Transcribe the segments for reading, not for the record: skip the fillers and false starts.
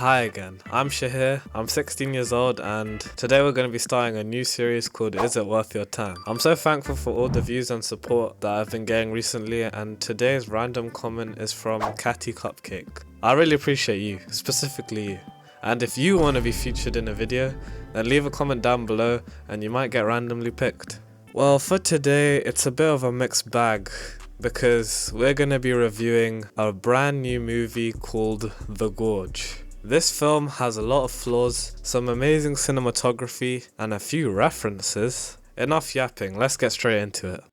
Hi again, I'm Shahir, I'm 16 years old and today we're going to be starting a new series called Is It Worth Your Time? I'm so thankful for all the views and support that I've been getting recently, and today's random comment is from Catty Cupcake. I really appreciate you, specifically you. And if you want to be featured in a video, then leave a comment down below and you might get randomly picked. Well, for today it's a bit of a mixed bag, because we're going to be reviewing a brand new movie called The Gorge. This film has a lot of flaws, some amazing cinematography, and a few references. Enough yapping, let's get straight into it.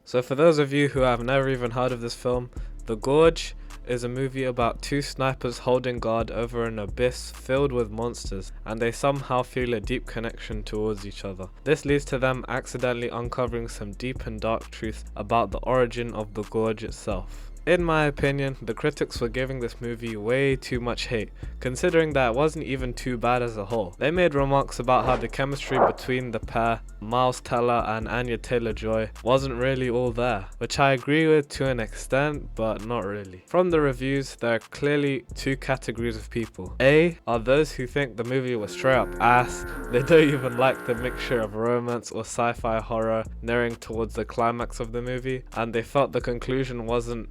So for those of you who have never even heard of this film, The Gorge is a movie about two snipers holding guard over an abyss filled with monsters, and they somehow feel a deep connection towards each other. This leads to them accidentally uncovering some deep and dark truths about the origin of the Gorge itself. In my opinion, the critics were giving this movie way too much hate, considering that it wasn't even too bad as a whole. They made remarks about how the chemistry between the pair, Miles Teller and anyataylor-joy, wasn't really all there, which I agree with to an extent, but not really. From the reviews, there are clearly two categories of people. A are those who think the movie was straight up ass, they don't even like the mixture of romance or sci-fi horror nearing towards the climax of the movie, and they felt the conclusion wasn't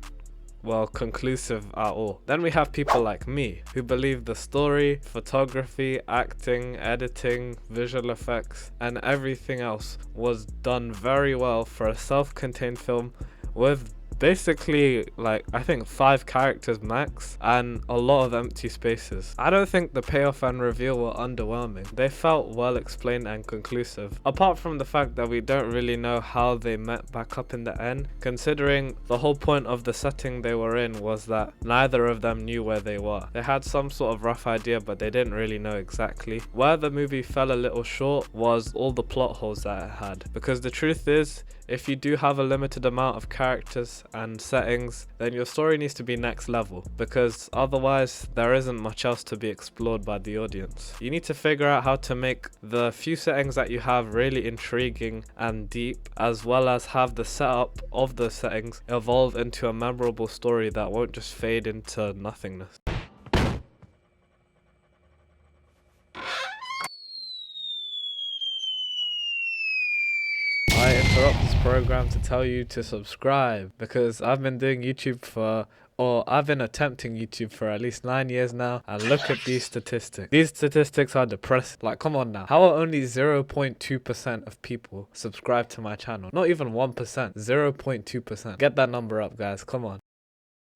conclusive at all. Then we have people like me, who believe the story, photography, acting, editing, visual effects, and everything else was done very well for a self-contained film with basically I think 5 characters max and a lot of empty spaces. I don't think the payoff and reveal were underwhelming. They felt well explained and conclusive, apart from the fact that we don't really know how they met back up in the end, considering the whole point of the setting they were in was that neither of them knew where they were. They had some sort of rough idea, but they didn't really know exactly. Where the movie fell a little short was all the plot holes that it had, because the truth is, if you do have a limited amount of characters and settings, then your story needs to be next level, because otherwise there isn't much else to be explored by the audience. You need to figure out how to make the few settings that you have really intriguing and deep, as well as have the setup of those settings evolve into a memorable story that won't just fade into nothingness. I interrupt this program to tell you to subscribe, because I've been doing YouTube I've been attempting YouTube for at least 9 years now, and look at these statistics. These statistics are depressing. Like, come on now. How are only 0.2% of people subscribe to my channel? Not even 1%, 0.2%. Get that number up, guys, come on.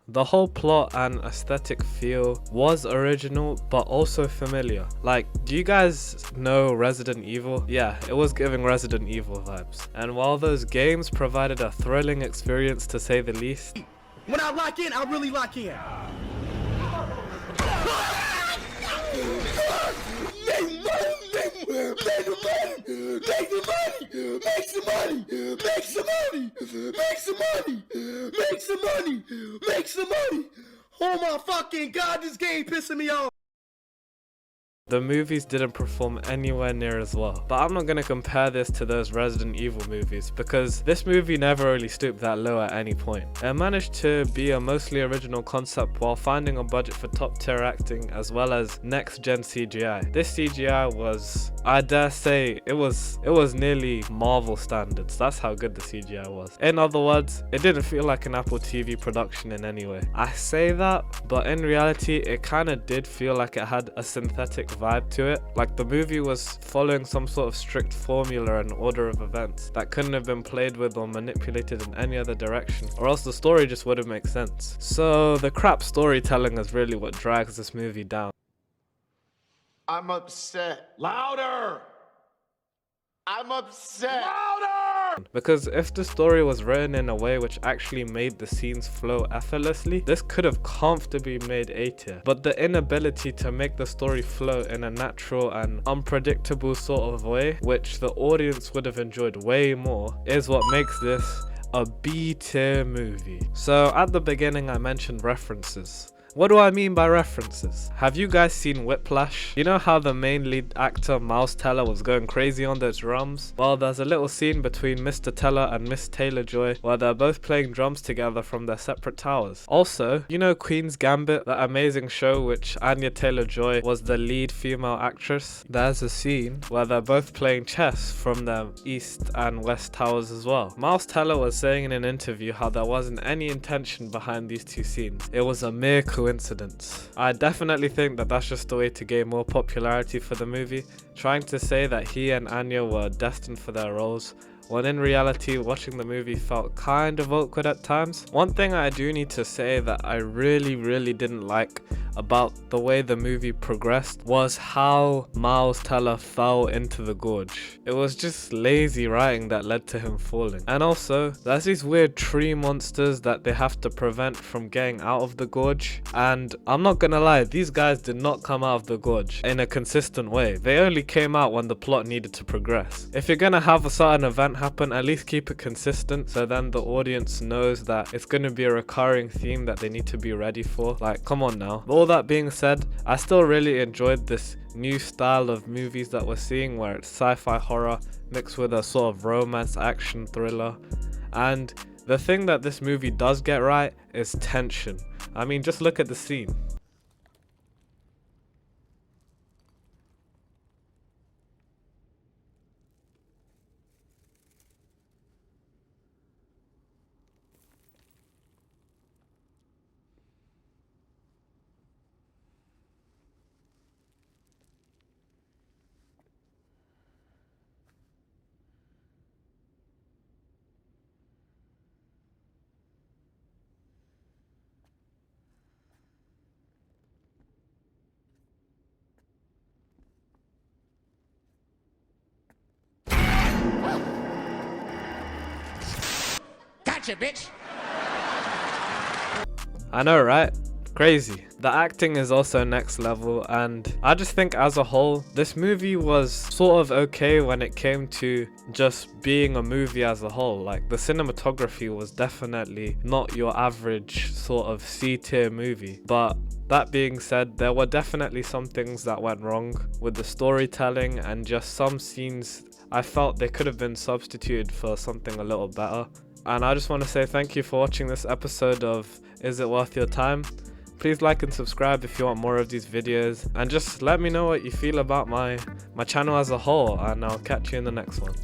The whole plot and aesthetic feel was original, but also familiar. Like, do you guys know Resident Evil? Yeah, it was giving Resident Evil vibes. And while those games provided a thrilling experience to say the least, when I lock in, I really lock in. Make some money. Oh my fucking God, this game pissing me off. the movies didn't perform anywhere near as well. But I'm not going to compare this to those Resident Evil movies, because this movie never really stooped that low at any point. It managed to be a mostly original concept while finding a budget for top tier acting as well as next gen CGI. This CGI was, I dare say, it was nearly Marvel standards. That's how good the CGI was. In other words, it didn't feel like an Apple TV production in any way. I say that, but in reality it kind of did feel like it had a synthetic vibe to it. Like the movie was following some sort of strict formula and order of events that couldn't have been played with or manipulated in any other direction, or else the story just wouldn't make sense. So the crap storytelling is really what drags this movie down. I'm upset. Louder! I'm upset. Louder! Because if the story was written in a way which actually made the scenes flow effortlessly, this could have comfortably made A tier. But the inability to make the story flow in a natural and unpredictable sort of way, which the audience would have enjoyed way more, is what makes this a B tier movie. So at the beginning I mentioned references. What do I mean by references? Have you guys seen Whiplash? You know how the main lead actor Miles Teller was going crazy on those drums? Well, there's a little scene between Mr. Teller and Miss Taylor-Joy where they're both playing drums together from their separate towers. Also, you know Queen's Gambit, that amazing show which Anya Taylor-Joy was the lead female actress? There's a scene where they're both playing chess from their east and west towers as well. Miles Teller was saying in an interview how there wasn't any intention behind these two scenes. It was a mere coincidence. I definitely think that that's just a way to gain more popularity for the movie, trying to say that he and Anya were destined for their roles, when in reality watching the movie felt kind of awkward at times. One thing I do need to say that I really didn't like about the way the movie progressed was how Miles Teller fell into the gorge. It was just lazy writing that led to him falling. And also, there's these weird tree monsters that they have to prevent from getting out of the gorge, and I'm not gonna lie, these guys did not come out of the gorge in a consistent way. They only came out when the plot needed to progress. If you're gonna have a certain event happen, at least keep it consistent so then the audience knows that it's gonna be a recurring theme that they need to be ready for. Like, come on now. All that being said, I still really enjoyed this new style of movies that we're seeing where it's sci-fi horror mixed with a sort of romance action thriller. And the thing that this movie does get right is tension. I mean, just look at the scene. Gotcha, bitch. I know, right? Crazy. The acting is also next level, and I just think as a whole, this movie was sort of okay when it came to just being a movie as a whole. Like, the cinematography was definitely not your average sort of C-tier movie, but that being said, there were definitely some things that went wrong with the storytelling, and just some scenes I felt they could have been substituted for something a little better. And I just want to say thank you for watching this episode of Is It Worth Your Time? Please like and subscribe if you want more of these videos, and just let me know what you feel about my channel as a whole, and I'll catch you in the next one.